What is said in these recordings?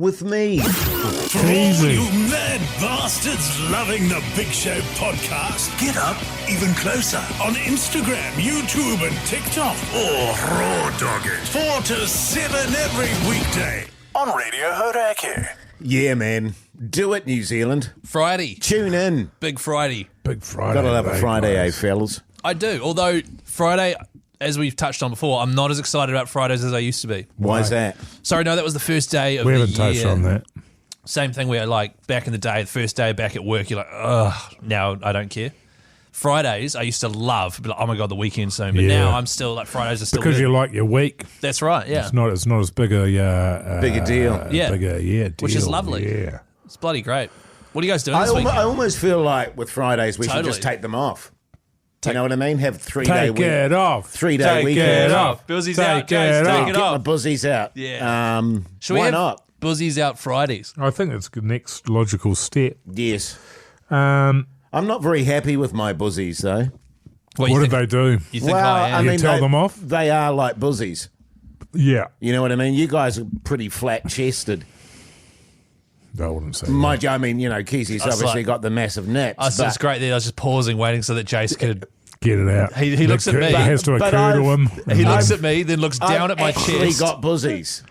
with me. For all you mad bastards loving the Big Show podcast, get up even closer on Instagram, YouTube and TikTok, or raw dog it 4 to 7 every weekday on Radio Hauraki. Yeah, man. Do it, New Zealand. Friday. Tune in. Big Friday. Big Friday. Gotta love a Friday, guys. fellas? I do, although Friday, as we've touched on before, I'm not as excited about Fridays as I used to be. Why is that? Sorry, no, that was the first day of We the haven't year. touched on that. Same thing where, like, back in the day, the first day back at work, you're like, ugh, now I don't care. Fridays, I used to love, be like, oh my God, the weekend's soon. But now I'm still, like, Fridays are still Because good. you like your week. That's right, yeah. It's not as big a... Bigger deal. Yeah. Deal. Which is lovely. Yeah. It's bloody great. What are you guys doing I this week? almost feel like with Fridays we should Totally. just take them off. You know what I mean? Have 3-day Take week. it off. 3-day Take weekend. it off. Buzzies Take out, Jace. it Take off. it Get off. my buzzies out. Yeah. Should we Why have not? Buzzies out Fridays? I think it's the next logical step. Yes. Um, I'm not very happy with my buzzies, though. what did they do? You think I am? You tell them off? They are like buzzies. Yeah. You know what I mean? You guys are pretty flat-chested. I wouldn't say that. Mind you, I mean, you know, Keyzie's That's obviously like- got the massive nips. Oh, so it's great that I was just pausing, waiting so that Jace could... Get it out. He looks at me. It has to But occur to him. He looks at me, then looks down I've at my actually chest. got buzzies.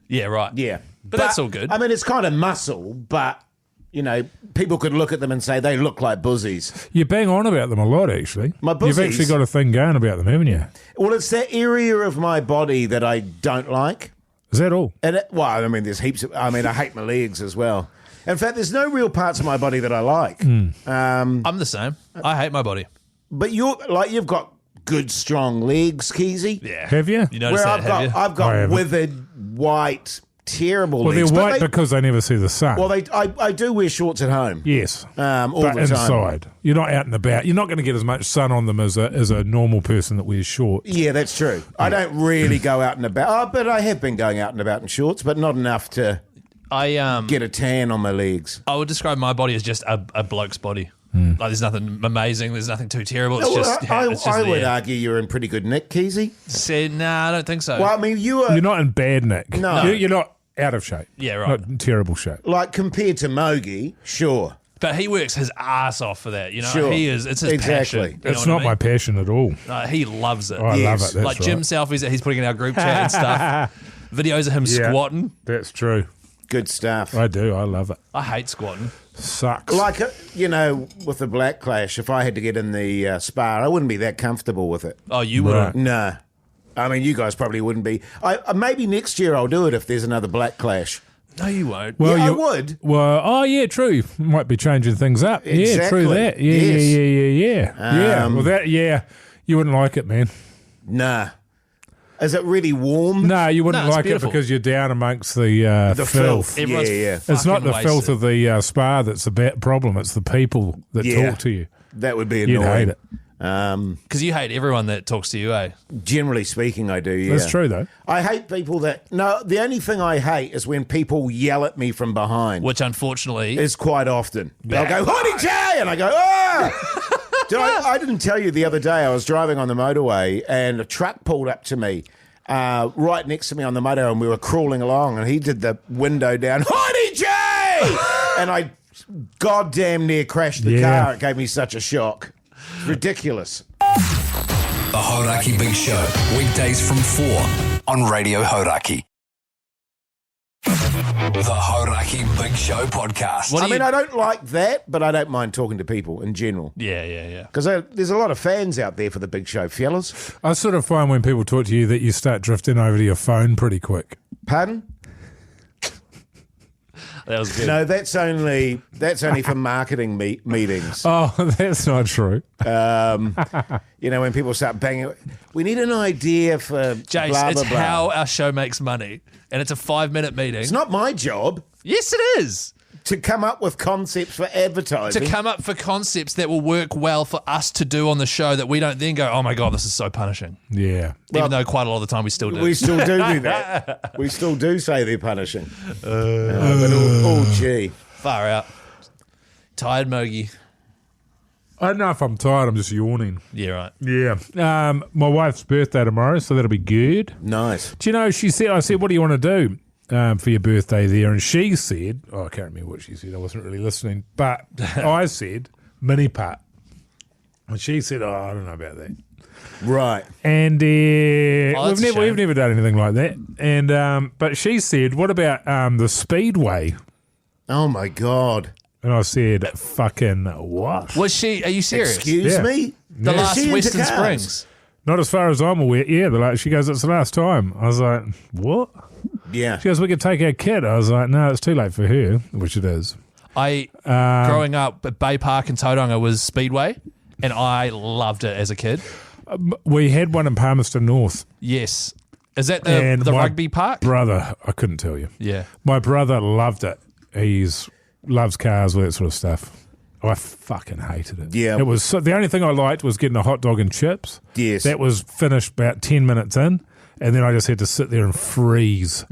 Yeah, right. Yeah. But that's all good. I mean, it's kind of muscle, but, you know, people could look at them and say they look like buzzies. You bang on about them a lot, actually. My You've buzzies? actually got a thing going about them, haven't you? Well, it's that area of my body that I don't like. Is that all? And well, I mean, there's heaps of... I mean, I hate my legs as well. In fact, there's no real parts of my body that I like. I'm the same. I hate my body. But you've got good, strong legs, Keyzie. Yeah. Have you? You noticed Where that, have you? I've I got haven't. withered, white, terrible Well, legs. they're But white because they never see the sun. well, I do wear shorts at home. yes. All But the inside. time. You're not out and about. You're not going to get as much sun on them as a normal person that wears shorts. Yeah, that's true. I don't really go out and about. Oh, but I have been going out and about in shorts, but not enough to I get a tan on my legs. I would describe my body as just a bloke's body. Like, there's nothing amazing. There's nothing too terrible. It's just, I it's just would there. argue you're in pretty good nick, Keyzie. Said, nah, I don't think so. Well, I mean, you are You're not in bad nick. No. You're not out of shape. Yeah, right. Not in terrible shape. like compared to Mogi, sure. But he works his ass off for that. You know, Sure. he is. It's his Exactly. passion. You It's know not what my I mean? passion at all. He loves it. I Yes. love it. That's like right. gym selfies that he's putting in our group chat and stuff. Videos of him Yeah. squatting. That's true. Good stuff. I do. I love it. I hate squatting. Sucks. Like, you know, with the Black Clash, if I had to get in the spa, I wouldn't be that comfortable with it. Oh, you wouldn't. Right. No. I mean, you guys probably wouldn't be. Maybe next year I'll do it if there's another Black Clash. No, you won't. Well, Yeah, I you would. Well, oh yeah, true. Might be changing things up. Yeah, Exactly. true that. Yeah, Yes. yeah. Well, that. Yeah, you wouldn't like it, man. Nah. Is it really warm? No, you wouldn't No, it's like beautiful. it because you're down amongst the filth. Everyone's Yeah. It's not the fucking filth wasted. of the spa that's the problem. It's the people that Yeah. talk to you. That would be You'd annoying. hate it. Because you hate everyone that talks to you, eh? Generally speaking, I do, yeah. That's true, though. I hate people that... No, the only thing I hate is when people yell at me from behind. Which, unfortunately, Is quite often. They'll go, Hoyte Jay! And I go, ah! I didn't tell you the other day I was driving on the motorway and a truck pulled up to me right next to me on the motorway and we were crawling along and he did the window down, Hoyte Jay! And I goddamn near crashed the Yeah. car. It gave me such a shock. It's ridiculous. The Hauraki Big Show, weekdays from 4 on Radio Hauraki. The Hauraki Big Show podcast. What do I mean, you- I don't like that, but I don't mind talking to people in general. yeah. Because there's a lot of fans out there for the big show, fellas. I sort of find when people talk to you that you start drifting over to your phone pretty quick. Pardon? That was good. No, that's only for marketing meetings. Oh, that's not true. You know, when people start banging, we need an idea for Jace, blah, it's blah, blah. how our show makes money. And it's a 5-minute meeting. It's not my job Yes, it is. to come up with concepts for advertising. To come up for concepts that will work well for us to do on the show that we don't then go, oh my God, this is so punishing. Yeah. Even though quite a lot of the time we still do. We still do that. We still do say they're punishing. But oh, gee. Far out. Tired Mogi. I don't know if I'm tired. I'm just yawning. Yeah, right. Yeah. My wife's birthday tomorrow, so that'll be good. Nice. Do you know, I said, what do you want to do? for your birthday there, and she said, I can't remember what she said, I wasn't really listening, but I said mini putt, and she said, I don't know about that. Right. And that's a we've shame. never done anything like that. And but she said, what about the Speedway? Oh my God. And I said, fucking what? Was she? Are you serious? Excuse Yeah. me? The Is last she into Western cars? Springs. Not as far as I'm aware. Yeah, she goes, it's the last time. I was like, what? Yeah. She goes, we could take our kid. I was like, no, it's too late for her, which it is. Growing up at Bay Park in Tauranga was Speedway, and I loved it as a kid. We had one in Palmerston North. Yes. Is that And the my rugby park? Brother, I couldn't tell you. Yeah. My brother loved it. Loves cars, all that sort of stuff. I fucking hated it. Yeah. It was the only thing I liked was getting a hot dog and chips. Yes. That was finished about 10 minutes in, and then I just had to sit there and freeze.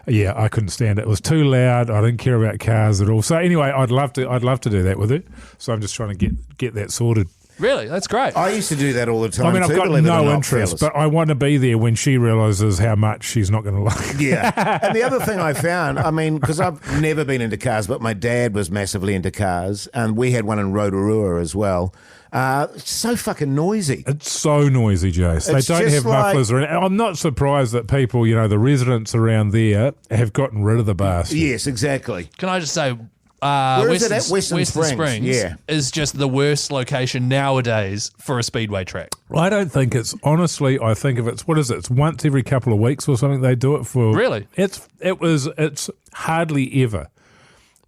Yeah, I couldn't stand it. It was too loud. I didn't care about cars at all. So anyway, I'd love to do that with her. So I'm just trying to get that sorted. Really? That's great. I used to do that all the time. I mean, I've too, got believe it or no not, interest, fellas. but I want to be there when she realises how much she's not going to like it. Yeah. And the other thing I found, I mean, because I've never been into cars, but my dad was massively into cars, and we had one in Rotorua as well. It's so fucking noisy. It's so noisy, Jace. They It's don't just have mufflers around. I'm not surprised that people, the residents around there have gotten rid of the bastard. Yes, exactly. Can I just say, Where is it at? Western Springs Springs, yeah. is just the worst location nowadays for a speedway track. I don't think it's, honestly, I think if it's, what is it? It's once every couple of weeks or something they do it for. Really? It's hardly ever.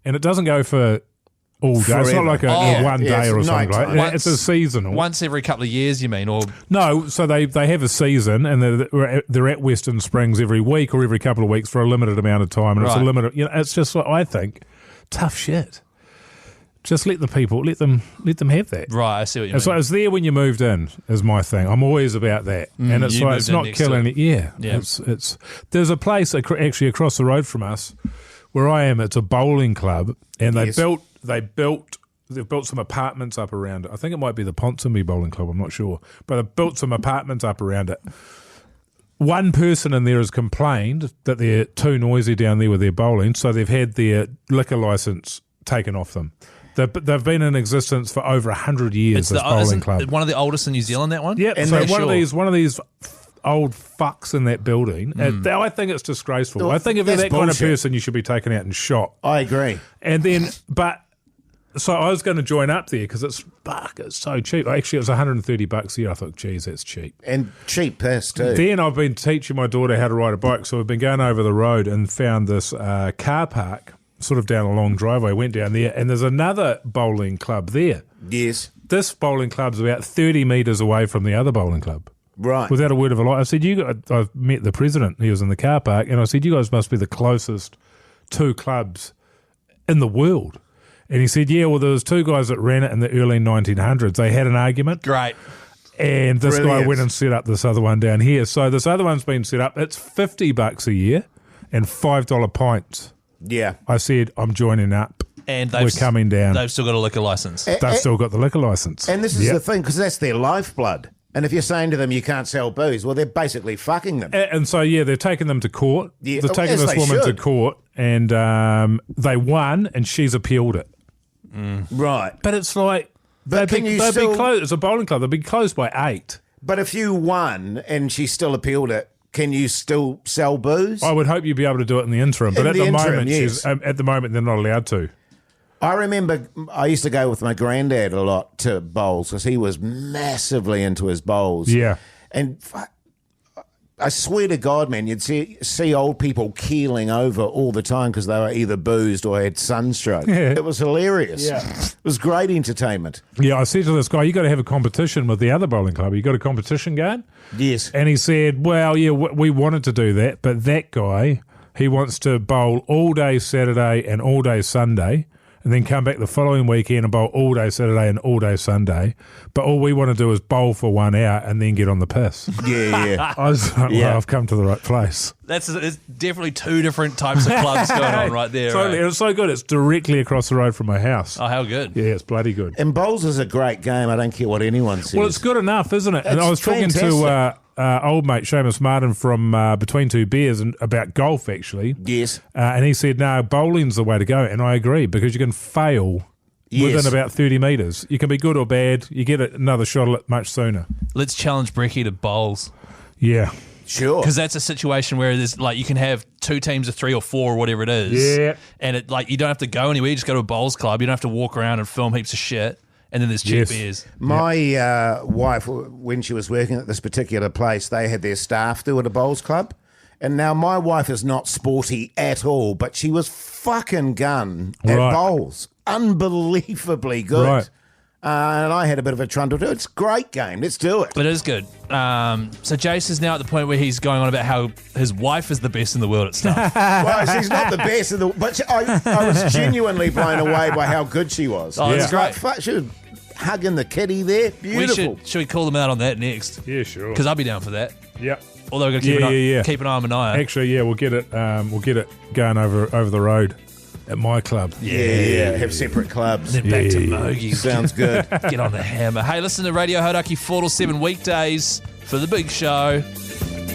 And it doesn't go for all day. It's not Forever. like a Oh, one yeah, day it's or something like nighttime. that. It's a seasonal. Once every couple of years, you mean? Or No, so they have a season, and they're at Western Springs every week or every couple of weeks for a limited amount of time, and it's a Right. limited. It's just like, I think tough shit. Just let the people let them have that. right, I see what you It's mean. like it's there when you moved in is my thing. I'm always about that, and it's you like moved it's in not next to killing it. it. Yeah, Yeah. It's there's a place actually across the road from us where I am. It's a bowling club, and Yes. they've built some apartments up around it. I think it might be the Ponsonby Bowling Club. I'm not sure, but they've built some apartments up around it. One person in there has complained that they're too noisy down there with their bowling, so they've had their liquor license taken off them. They've been in existence for over 100 years. This bowling isn't club. one of the oldest in New Zealand, that one? Yep. And So they're one of these old fucks in that building. I think it's disgraceful. Well, I think if you're that's that kind of bullshit. person, you should be taken out and shot. I agree. And then, so I was going to join up there because it's so cheap. Actually, it was $130 a year. I thought, geez, that's cheap. And cheap piss too. Then I've been teaching my daughter how to ride a bike, so we've been going over the road and found this car park sort of down a long driveway. Went down there, and there's another bowling club there. Yes. This bowling club's about 30 metres away from the other bowling club. Right. Without a word of a lie. I said, I've met the president. He was in the car park, and I said, you guys must be the closest two clubs in the world. And he said, yeah, well, there was two guys that ran it in the early 1900s. They had an argument. Great. And this Brilliant. guy went and set up this other one down here. So this other one's been set up. It's $50 a year and $5 pints. Yeah. I said, I'm joining up. And We're coming down. They've still got a liquor license. They've still got the liquor license. And this is Yep. the thing, because that's their lifeblood. And if you're saying to them you can't sell booze, well, they're basically fucking them. And so, yeah, they're taking them to court. Yeah, They're taking as this they woman to should. court, and they won, and she's appealed it. Right. But it's like, But they'd can you be still- closed. It's a bowling club. They'd be closed by 8. But if you won and she still appealed it, can you still sell booze? I would hope you'd be able to do it in the interim. But In at the the interim, moment, yes. at the moment, they're not allowed to. I remember I used to go with my granddad a lot to bowls because he was massively into his bowls. Yeah. And I swear to God, man, you'd see old people keeling over all the time because they were either boozed or had sunstroke. Yeah. It was hilarious. Yeah. It was great entertainment. Yeah, I said to this guy, you got to have a competition with the other bowling club. You got a competition going? Yes. And he said, well, yeah, we wanted to do that, but that guy, he wants to bowl all day Saturday and all day Sunday, and then come back the following weekend and bowl all day Saturday and all day Sunday. But all we want to do is bowl for 1 hour and then get on the piss. Yeah. I was like, Yeah. well, I've come to the right place. It's definitely two different types of clubs going on right there. Totally. Right? And it's so good. It's directly across the road from my house. Oh, how good. Yeah, it's bloody good. And bowls is a great game. I don't care what anyone says. Well, it's good enough, isn't it? And It's I was talking to fantastic. old mate Seamus Martin from Between Two Beers and about golf, actually. Yes. And he said, no, bowling's the way to go. And I agree, because you can fail within about 30 metres. You can be good or bad. You get another shot at it much sooner. Let's challenge Brecky to bowls. Yeah. Sure. Because that's a situation where there's like you can have 2 teams of 3 or 4 or whatever it is. Yeah. And it like you don't have to go anywhere. You just go to a bowls club. You don't have to walk around and film heaps of shit. And then there's cheap beers. My wife, when she was working at this particular place, they had their staff do at a bowls club. And now my wife is not sporty at all, but she was fucking gun at bowls. Unbelievably good. Right. And I had a bit of a trundle too. It's a great game. Let's do it. It is good. So Jace is now at the point where he's going on about how his wife is the best in the world at stuff. Well, she's not the best in the but I was genuinely blown away by how good she was. Oh, that's great. She was hugging the kitty there. Beautiful. Should we call them out on that next? Yeah, sure. Because I'll be down for that. Yep. Although we've got to keep an eye on Minogue. Actually, yeah, we'll get it going over the road at my club. Yeah. Have separate clubs. Then back to Mogie. Sounds good. Get on the hammer. Hey, listen to Radio Hauraki 4 to 7 weekdays for the big show.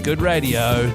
Good radio.